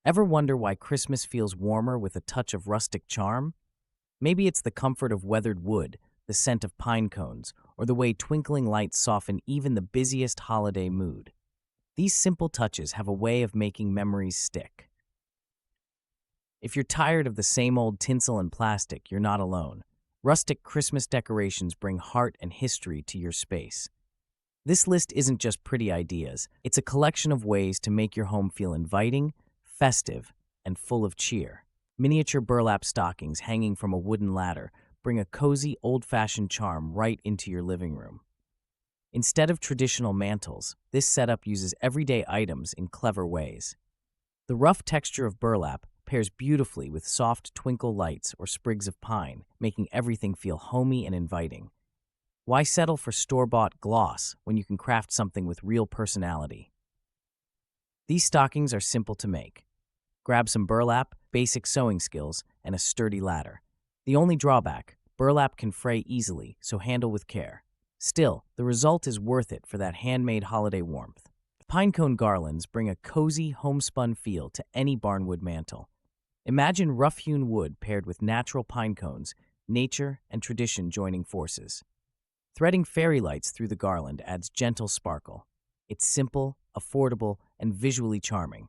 Ever wonder why Christmas feels warmer with a touch of rustic charm? Maybe it's the comfort of weathered wood, the scent of pine cones, or the way twinkling lights soften even the busiest holiday mood. These simple touches have a way of making memories stick. If you're tired of the same old tinsel and plastic, you're not alone. Rustic Christmas decorations bring heart and history to your space. This list isn't just pretty ideas, it's a collection of ways to make your home feel inviting, festive, and full of cheer. Miniature burlap stockings hanging from a wooden ladder bring a cozy, old-fashioned charm right into your living room. Instead of traditional mantles, this setup uses everyday items in clever ways. The rough texture of burlap pairs beautifully with soft twinkle lights or sprigs of pine, making everything feel homey and inviting. Why settle for store-bought gloss when you can craft something with real personality? These stockings are simple to make. Grab some burlap, basic sewing skills, and a sturdy ladder. The only drawback, burlap can fray easily, so handle with care. Still, the result is worth it for that handmade holiday warmth. Pinecone garlands bring a cozy, homespun feel to any barnwood mantle. Imagine rough-hewn wood paired with natural pine cones, nature and tradition joining forces. Threading fairy lights through the garland adds gentle sparkle. It's simple, affordable, and visually charming.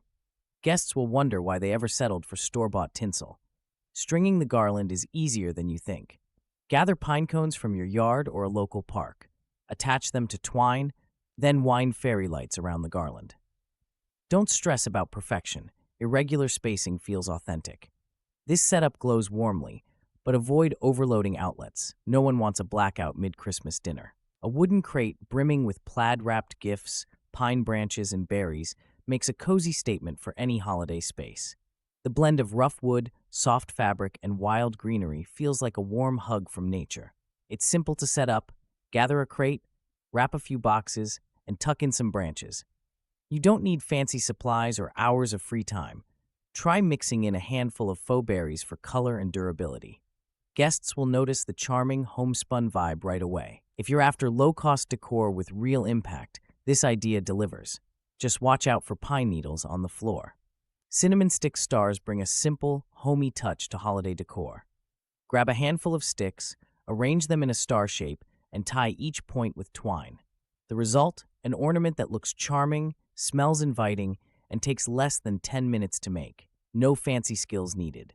Guests will wonder why they ever settled for store-bought tinsel. Stringing the garland is easier than you think. Gather pine cones from your yard or a local park. Attach them to twine, then wind fairy lights around the garland. Don't stress about perfection. Irregular spacing feels authentic. This setup glows warmly, but avoid overloading outlets. No one wants a blackout mid-Christmas dinner. A wooden crate brimming with plaid-wrapped gifts, pine branches, and berries makes a cozy statement for any holiday space. The blend of rough wood, soft fabric, and wild greenery feels like a warm hug from nature. It's simple to set up. Gather a crate, wrap a few boxes, and tuck in some branches. You don't need fancy supplies or hours of free time. Try mixing in a handful of faux berries for color and durability. Guests will notice the charming, homespun vibe right away. If you're after low-cost decor with real impact, this idea delivers. Just watch out for pine needles on the floor. Cinnamon stick stars bring a simple, homey touch to holiday decor. Grab a handful of sticks, arrange them in a star shape, and tie each point with twine. The result? An ornament that looks charming, smells inviting, and takes less than 10 minutes to make. No fancy skills needed.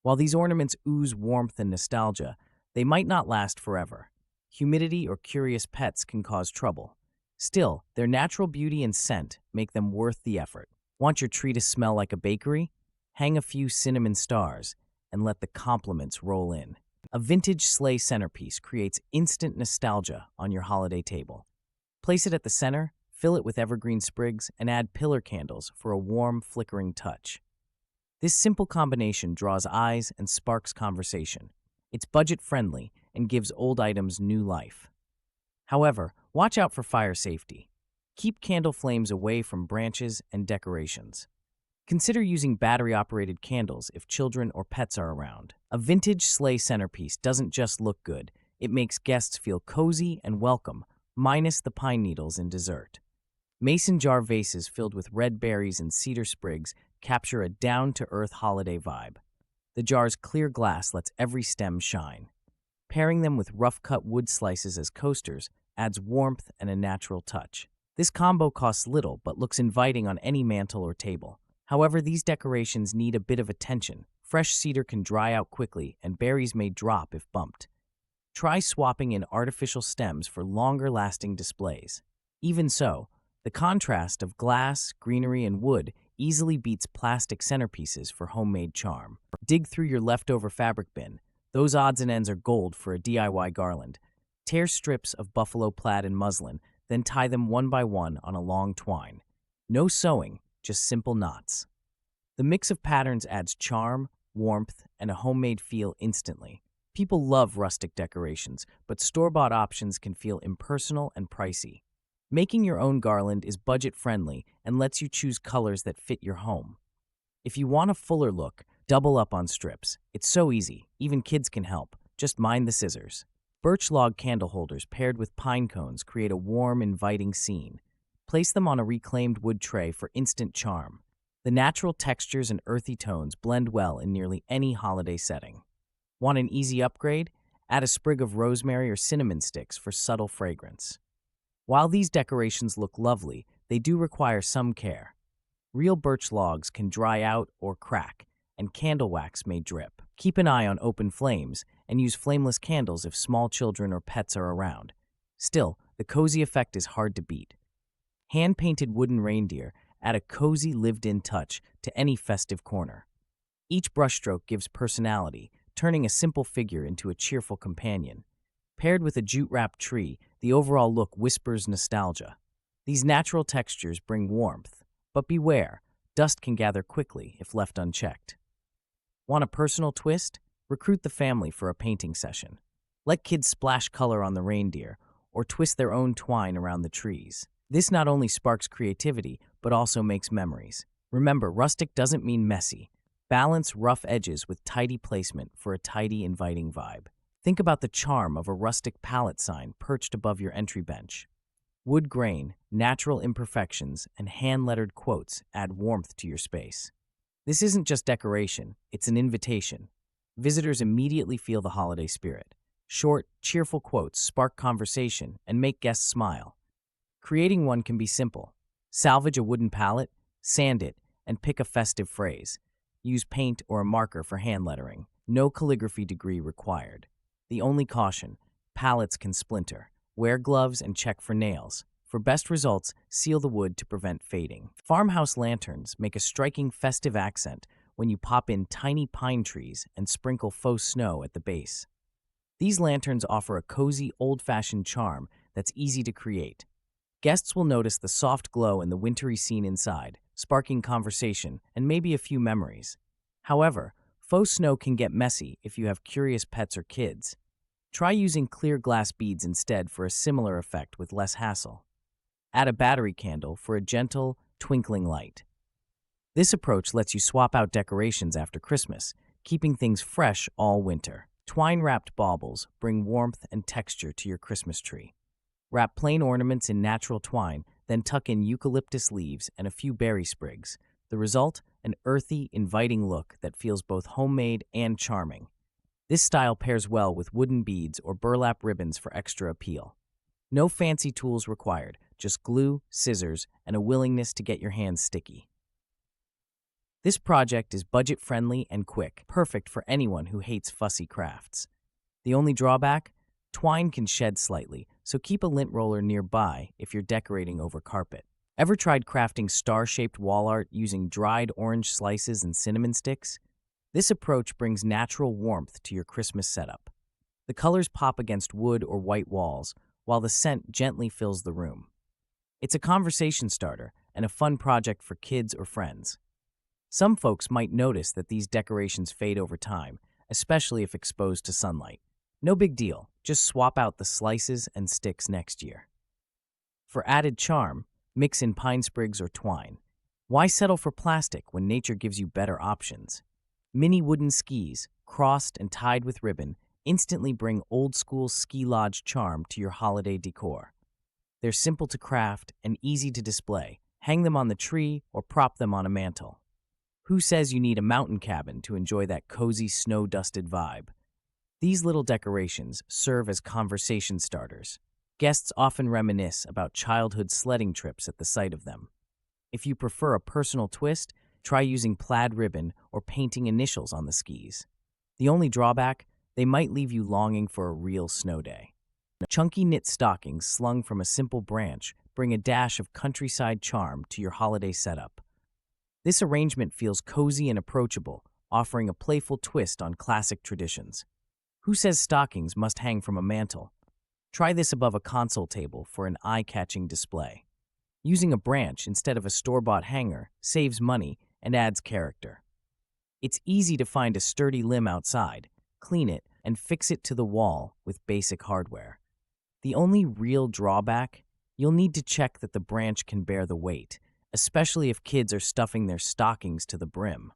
While these ornaments ooze warmth and nostalgia, they might not last forever. Humidity or curious pets can cause trouble. Still, their natural beauty and scent make them worth the effort. Want your tree to smell like a bakery? Hang a few cinnamon stars and let the compliments roll in. A vintage sleigh centerpiece creates instant nostalgia on your holiday table. Place it at the center, fill it with evergreen sprigs, and add pillar candles for a warm, flickering touch. This simple combination draws eyes and sparks conversation. It's budget-friendly and gives old items new life. However, watch out for fire safety. Keep candle flames away from branches and decorations. Consider using battery-operated candles if children or pets are around. A vintage sleigh centerpiece doesn't just look good, it makes guests feel cozy and welcome, minus the pine needles in dessert. Mason jar vases filled with red berries and cedar sprigs capture a down-to-earth holiday vibe. The jar's clear glass lets every stem shine. Pairing them with rough-cut wood slices as coasters adds warmth and a natural touch. This combo costs little but looks inviting on any mantle or table. However, these decorations need a bit of attention. Fresh cedar can dry out quickly and berries may drop if bumped. Try swapping in artificial stems for longer-lasting displays. Even so, the contrast of glass, greenery, and wood easily beats plastic centerpieces for homemade charm. Dig through your leftover fabric bin. Those odds and ends are gold for a DIY garland. Tear strips of buffalo plaid and muslin, then tie them one by one on a long twine. No sewing, just simple knots. The mix of patterns adds charm, warmth, and a homemade feel instantly. People love rustic decorations, but store-bought options can feel impersonal and pricey. Making your own garland is budget-friendly and lets you choose colors that fit your home. If you want a fuller look, double up on strips. It's so easy, even kids can help. Just mind the scissors. Birch log candle holders paired with pine cones create a warm, inviting scene. Place them on a reclaimed wood tray for instant charm. The natural textures and earthy tones blend well in nearly any holiday setting. Want an easy upgrade? Add a sprig of rosemary or cinnamon sticks for subtle fragrance. While these decorations look lovely, they do require some care. Real birch logs can dry out or crack, and candle wax may drip. Keep an eye on open flames and use flameless candles if small children or pets are around. Still, the cozy effect is hard to beat. Hand-painted wooden reindeer add a cozy, lived-in touch to any festive corner. Each brushstroke gives personality, turning a simple figure into a cheerful companion. Paired with a jute-wrapped tree, the overall look whispers nostalgia. These natural textures bring warmth, but beware, dust can gather quickly if left unchecked. Want a personal twist? Recruit the family for a painting session. Let kids splash color on the reindeer or twist their own twine around the trees. This not only sparks creativity, but also makes memories. Remember, rustic doesn't mean messy. Balance rough edges with tidy placement for a tidy, inviting vibe. Think about the charm of a rustic pallet sign perched above your entry bench. Wood grain, natural imperfections, and hand-lettered quotes add warmth to your space. This isn't just decoration, it's an invitation. Visitors immediately feel the holiday spirit. Short, cheerful quotes spark conversation and make guests smile. Creating one can be simple. Salvage a wooden pallet, sand it, and pick a festive phrase. Use paint or a marker for hand lettering. No calligraphy degree required. The only caution, pallets can splinter. Wear gloves and check for nails. For best results, seal the wood to prevent fading. Farmhouse lanterns make a striking festive accent when you pop in tiny pine trees and sprinkle faux snow at the base. These lanterns offer a cozy, old-fashioned charm that's easy to create. Guests will notice the soft glow in the wintry scene inside, sparking conversation and maybe a few memories. However, faux snow can get messy if you have curious pets or kids. Try using clear glass beads instead for a similar effect with less hassle. Add a battery candle for a gentle, twinkling light. This approach lets you swap out decorations after Christmas, keeping things fresh all winter. Twine-wrapped baubles bring warmth and texture to your Christmas tree. Wrap plain ornaments in natural twine, then tuck in eucalyptus leaves and a few berry sprigs. The result? An earthy, inviting look that feels both homemade and charming. This style pairs well with wooden beads or burlap ribbons for extra appeal. No fancy tools required, just glue, scissors, and a willingness to get your hands sticky. This project is budget-friendly and quick, perfect for anyone who hates fussy crafts. The only drawback? Twine can shed slightly, so keep a lint roller nearby if you're decorating over carpet. Ever tried crafting star-shaped wall art using dried orange slices and cinnamon sticks? This approach brings natural warmth to your Christmas setup. The colors pop against wood or white walls, while the scent gently fills the room. It's a conversation starter and a fun project for kids or friends. Some folks might notice that these decorations fade over time, especially if exposed to sunlight. No big deal, just swap out the slices and sticks next year. For added charm, mix in pine sprigs or twine. Why settle for plastic when nature gives you better options? Mini wooden skis, crossed and tied with ribbon, instantly bring old-school ski lodge charm to your holiday decor. They're simple to craft and easy to display. Hang them on the tree or prop them on a mantle. Who says you need a mountain cabin to enjoy that cozy, snow-dusted vibe? These little decorations serve as conversation starters. Guests often reminisce about childhood sledding trips at the sight of them. If you prefer a personal twist, try using plaid ribbon or painting initials on the skis. The only drawback? They might leave you longing for a real snow day. Chunky knit stockings slung from a simple branch bring a dash of countryside charm to your holiday setup. This arrangement feels cozy and approachable, offering a playful twist on classic traditions. Who says stockings must hang from a mantle? Try this above a console table for an eye-catching display. Using a branch instead of a store-bought hanger saves money and adds character. It's easy to find a sturdy limb outside, clean it, and fix it to the wall with basic hardware. The only real drawback? You'll need to check that the branch can bear the weight, especially if kids are stuffing their stockings to the brim.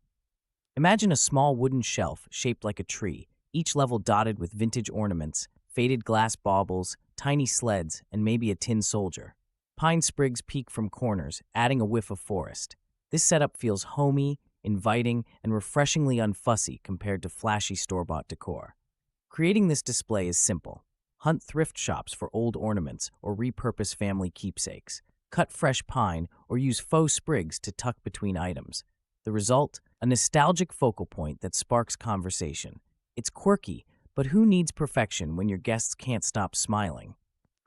Imagine a small wooden shelf shaped like a tree, each level dotted with vintage ornaments, faded glass baubles, tiny sleds, and maybe a tin soldier. Pine sprigs peek from corners, adding a whiff of forest. This setup feels homey, inviting, and refreshingly unfussy compared to flashy store-bought decor. Creating this display is simple. Hunt thrift shops for old ornaments or repurpose family keepsakes. Cut fresh pine or use faux sprigs to tuck between items. The result? A nostalgic focal point that sparks conversation. It's quirky, but who needs perfection when your guests can't stop smiling?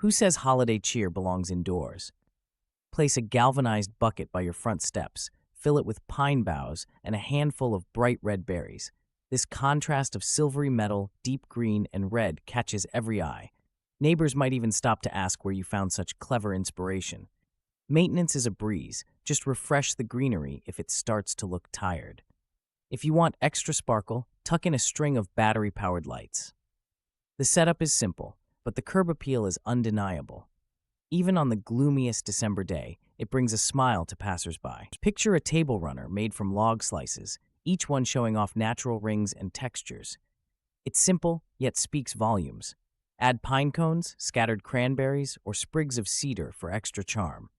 Who says holiday cheer belongs indoors? Place a galvanized bucket by your front steps, fill it with pine boughs and a handful of bright red berries. This contrast of silvery metal, deep green, and red catches every eye. Neighbors might even stop to ask where you found such clever inspiration. Maintenance is a breeze. Just refresh the greenery if it starts to look tired. If you want extra sparkle, tuck in a string of battery-powered lights. The setup is simple, but the curb appeal is undeniable. Even on the gloomiest December day, it brings a smile to passersby. Picture a table runner made from log slices, each one showing off natural rings and textures. It's simple, yet speaks volumes. Add pine cones, scattered cranberries, or sprigs of cedar for extra charm.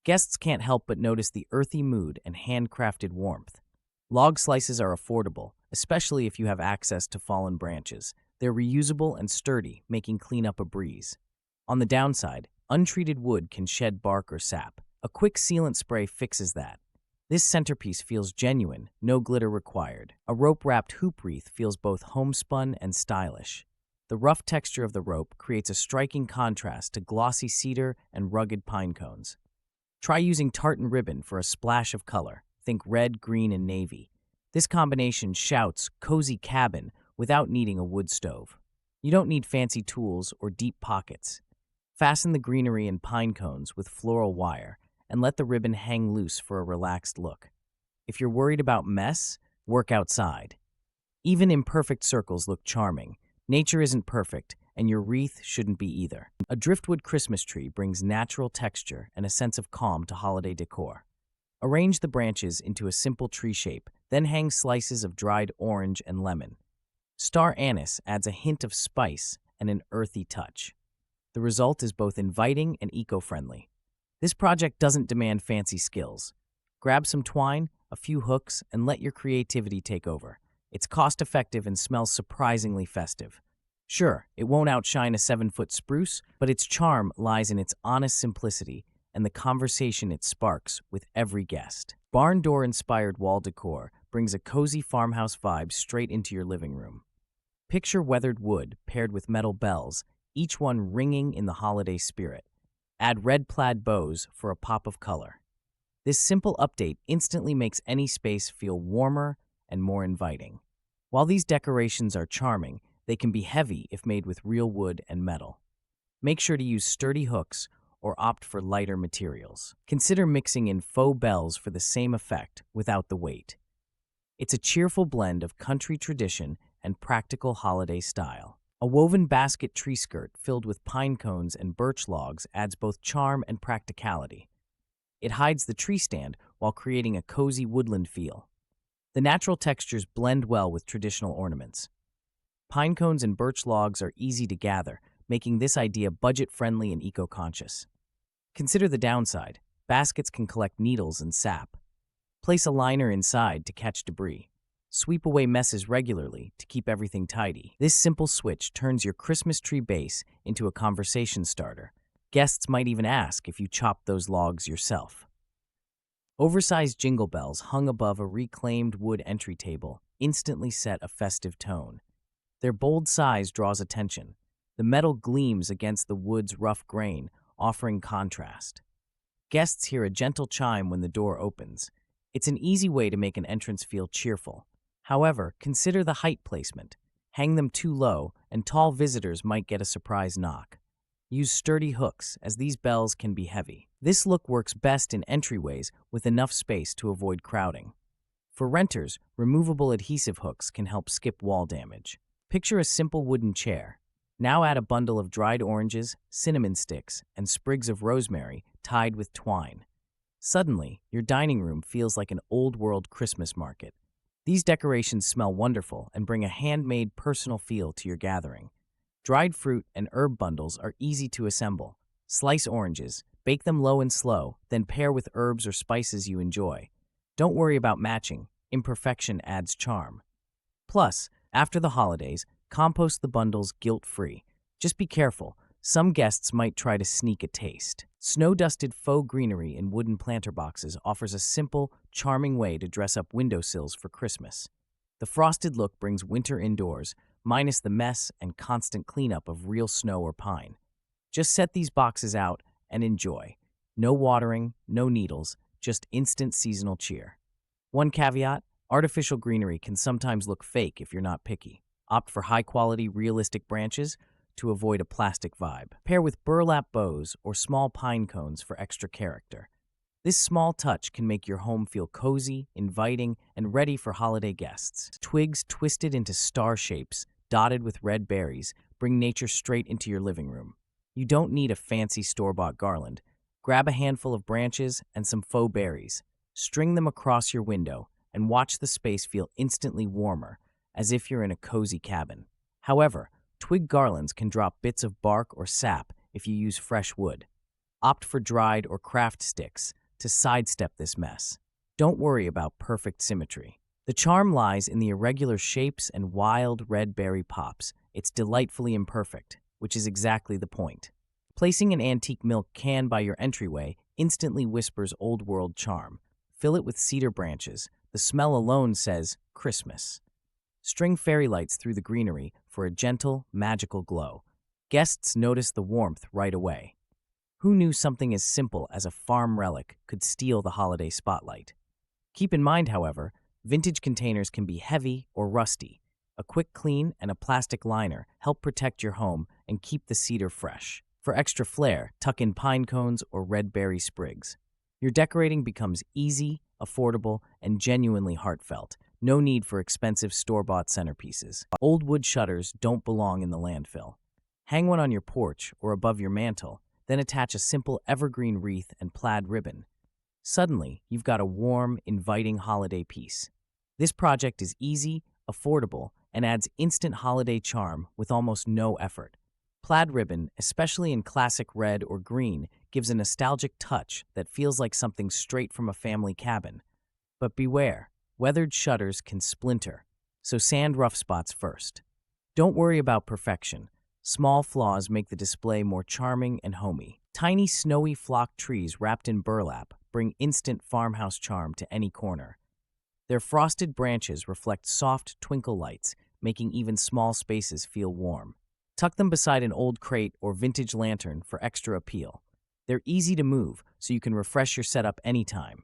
Guests can't help but notice the earthy mood and handcrafted warmth. Log slices are affordable, especially if you have access to fallen branches. They're reusable and sturdy, making cleanup a breeze. On the downside, untreated wood can shed bark or sap. A quick sealant spray fixes that. This centerpiece feels genuine, no glitter required. A rope-wrapped hoop wreath feels both homespun and stylish. The rough texture of the rope creates a striking contrast to glossy cedar and rugged pine cones. Try using tartan ribbon for a splash of color. Think red, green, and navy. This combination shouts cozy cabin without needing a wood stove. You don't need fancy tools or deep pockets. Fasten the greenery in pine cones with floral wire and let the ribbon hang loose for a relaxed look. If you're worried about mess, work outside. Even imperfect circles look charming. Nature isn't perfect, and your wreath shouldn't be either. A driftwood Christmas tree brings natural texture and a sense of calm to holiday decor. Arrange the branches into a simple tree shape, then hang slices of dried orange and lemon. Star anise adds a hint of spice and an earthy touch. The result is both inviting and eco-friendly. This project doesn't demand fancy skills. Grab some twine, a few hooks, and let your creativity take over. It's cost-effective and smells surprisingly festive. Sure, it won't outshine a 7-foot spruce, but its charm lies in its honest simplicity and the conversation it sparks with every guest. Barn door-inspired wall decor brings a cozy farmhouse vibe straight into your living room. Picture weathered wood paired with metal bells, each one ringing in the holiday spirit. Add red plaid bows for a pop of color. This simple update instantly makes any space feel warmer and more inviting. While these decorations are charming, they can be heavy if made with real wood and metal. Make sure to use sturdy hooks or opt for lighter materials. Consider mixing in faux bells for the same effect without the weight. It's a cheerful blend of country tradition and practical holiday style. A woven basket tree skirt filled with pine cones and birch logs adds both charm and practicality. It hides the tree stand while creating a cozy woodland feel. The natural textures blend well with traditional ornaments. Pine cones and birch logs are easy to gather, making this idea budget-friendly and eco-conscious. Consider the downside. Baskets can collect needles and sap. Place a liner inside to catch debris. Sweep away messes regularly to keep everything tidy. This simple switch turns your Christmas tree base into a conversation starter. Guests might even ask if you chopped those logs yourself. Oversized jingle bells hung above a reclaimed wood entry table instantly set a festive tone. Their bold size draws attention. The metal gleams against the wood's rough grain, offering contrast. Guests hear a gentle chime when the door opens. It's an easy way to make an entrance feel cheerful. However, consider the height placement. Hang them too low, and tall visitors might get a surprise knock. Use sturdy hooks, as these bells can be heavy. This look works best in entryways with enough space to avoid crowding. For renters, removable adhesive hooks can help skip wall damage. Picture a simple wooden chair. Now add a bundle of dried oranges, cinnamon sticks, and sprigs of rosemary tied with twine. Suddenly, your dining room feels like an old-world Christmas market. These decorations smell wonderful and bring a handmade personal feel to your gathering. Dried fruit and herb bundles are easy to assemble. Slice oranges, bake them low and slow, then pair with herbs or spices you enjoy. Don't worry about matching. Imperfection adds charm. Plus, after the holidays, compost the bundles guilt-free. Just be careful. Some guests might try to sneak a taste. Snow-dusted faux greenery in wooden planter boxes offers a simple, charming way to dress up windowsills for Christmas. The frosted look brings winter indoors, minus the mess and constant cleanup of real snow or pine. Just set these boxes out and enjoy. No watering, no needles, just instant seasonal cheer. One caveat: artificial greenery can sometimes look fake if you're not picky. Opt for high-quality, realistic branches to avoid a plastic vibe. Pair with burlap bows or small pine cones for extra character. This small touch can make your home feel cozy, inviting, and ready for holiday guests. Twigs twisted into star shapes, dotted with red berries, bring nature straight into your living room. You don't need a fancy store-bought garland. Grab a handful of branches and some faux berries. String them across your window and watch the space feel instantly warmer, as if you're in a cozy cabin. However, twig garlands can drop bits of bark or sap if you use fresh wood. Opt for dried or craft sticks to sidestep this mess. Don't worry about perfect symmetry. The charm lies in the irregular shapes and wild red berry pops. It's delightfully imperfect, which is exactly the point. Placing an antique milk can by your entryway instantly whispers old-world charm. Fill it with cedar branches. The smell alone says Christmas. String fairy lights through the greenery for a gentle, magical glow. Guests notice the warmth right away. Who knew something as simple as a farm relic could steal the holiday spotlight? Keep in mind, however, vintage containers can be heavy or rusty. A quick clean and a plastic liner help protect your home and keep the cedar fresh. For extra flair, tuck in pine cones or red berry sprigs. Your decorating becomes easy, affordable, and genuinely heartfelt. No need for expensive store-bought centerpieces. Old wood shutters don't belong in the landfill. Hang one on your porch or above your mantel, then attach a simple evergreen wreath and plaid ribbon. Suddenly, you've got a warm, inviting holiday piece. This project is easy, affordable, and adds instant holiday charm with almost no effort. Plaid ribbon, especially in classic red or green, gives a nostalgic touch that feels like something straight from a family cabin. But beware, weathered shutters can splinter, so sand rough spots first. Don't worry about perfection. Small flaws make the display more charming and homey. Tiny snowy flocked trees wrapped in burlap bring instant farmhouse charm to any corner. Their frosted branches reflect soft twinkle lights, making even small spaces feel warm. Tuck them beside an old crate or vintage lantern for extra appeal. They're easy to move, so you can refresh your setup anytime.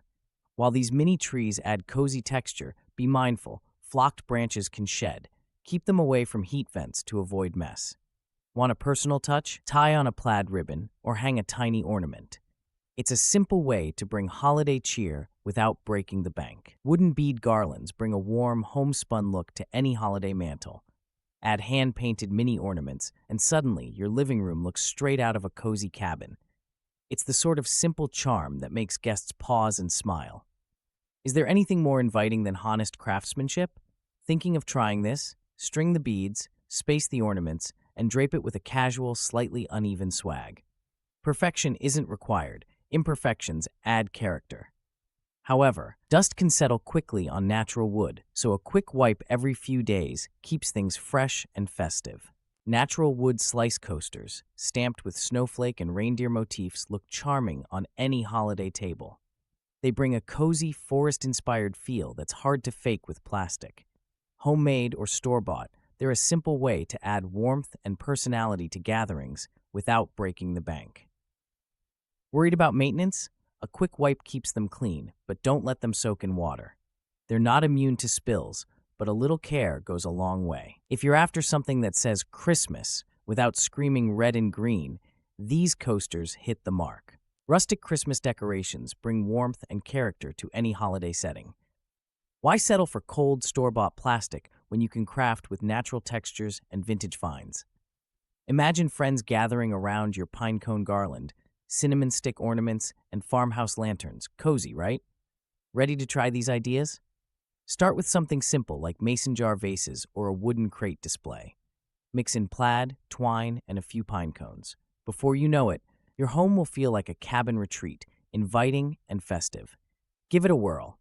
While these mini trees add cozy texture, be mindful, flocked branches can shed. Keep them away from heat vents to avoid mess. Want a personal touch? Tie on a plaid ribbon or hang a tiny ornament. It's a simple way to bring holiday cheer without breaking the bank. Wooden bead garlands bring a warm, homespun look to any holiday mantle. Add hand-painted mini ornaments, and suddenly your living room looks straight out of a cozy cabin. It's the sort of simple charm that makes guests pause and smile. Is there anything more inviting than honest craftsmanship? Thinking of trying this? String the beads, space the ornaments, and drape it with a casual, slightly uneven swag. Perfection isn't required. Imperfections add character. However, dust can settle quickly on natural wood, so a quick wipe every few days keeps things fresh and festive. Natural wood slice coasters, stamped with snowflake and reindeer motifs, look charming on any holiday table. They bring a cozy, forest-inspired feel that's hard to fake with plastic. Homemade or store-bought, they're a simple way to add warmth and personality to gatherings without breaking the bank. Worried about maintenance? A quick wipe keeps them clean, but don't let them soak in water. They're not immune to spills, but a little care goes a long way. If you're after something that says Christmas without screaming red and green, these coasters hit the mark. Rustic Christmas decorations bring warmth and character to any holiday setting. Why settle for cold, store-bought plastic when you can craft with natural textures and vintage finds? Imagine friends gathering around your pinecone garland, cinnamon stick ornaments, and farmhouse lanterns. Cozy, right? Ready to try these ideas? Start with something simple like mason jar vases or a wooden crate display. Mix in plaid, twine, and a few pine cones. Before you know it, your home will feel like a cabin retreat, inviting and festive. Give it a whirl.